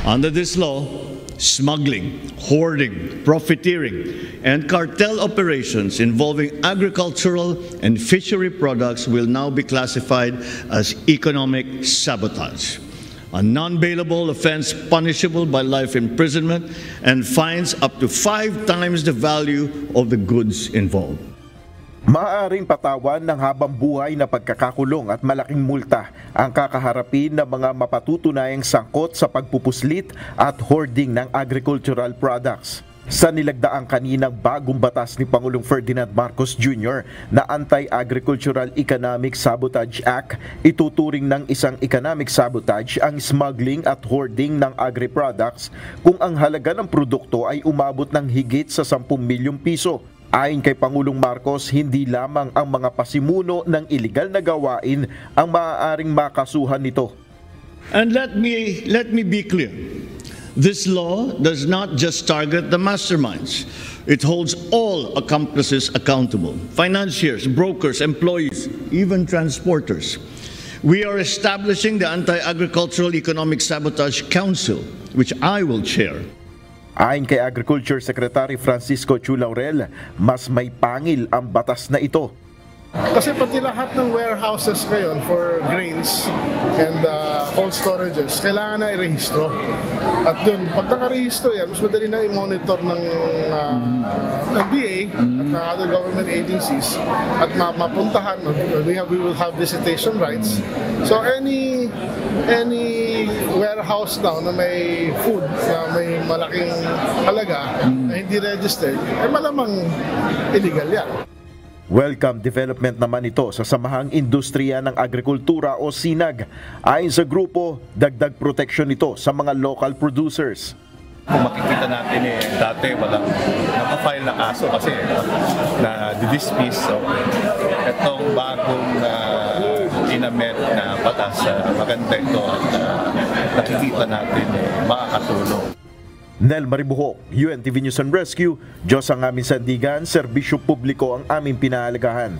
Under this law, smuggling, hoarding, profiteering, and cartel operations involving agricultural and fishery products will now be classified as economic sabotage, a non-bailable offense punishable by life imprisonment and fines up to 5 times the value of the goods involved. Maaaring patawan ng habang buhay na pagkakakulong at malaking multa ang kakaharapin ng mga mapatutunayang sangkot sa pagpupuslit at hoarding ng agricultural products. Sa nilagdaang kaninang bagong batas ni Pangulong Ferdinand Marcos Jr. na Anti-Agricultural Economic Sabotage Act, ituturing ng isang economic sabotage ang smuggling at hoarding ng agri-products kung ang halaga ng produkto ay umabot ng higit sa 10 milyong piso. Ayon kay Pangulong Marcos, hindi lamang ang mga pasimuno ng iligal na gawain ang maaaring makasuhan nito. And let me be clear. This law does not just target the masterminds. It holds all accomplices accountable: financiers, brokers, employees, even transporters. We are establishing the Anti-Agricultural Economic Sabotage Council, which I will chair. Ayon kay Agriculture Secretary Francisco Chu Laurel, mas may pangil ang batas na ito. Kasi pati lahat ng warehouses ngayon for grains and cold storages, kailangan na i-rehistro. At dun, pag nakarehistro yan, mas madali na i-monitor ng DA at ng other government agencies at mapuntahan. We will have visitation rights. So any warehouse now na may food na may malaking halaga na hindi registered, ay malamang illegal yan. Welcome development naman ito sa Samahang Industriya ng Agrikultura o SINAG. Ayon sa grupo, dagdag protection ito sa mga local producers. Kung makikita natin dati walang nakafile na kaso kasi na dismiss. So, itong bagong inamet na batas, maganda ito at nakikita natin makakatulong. Nel Maribuhok, UNTV News and Rescue, Diyos ang aming sandigan, serbisyo publiko ang aming pinahalagahan.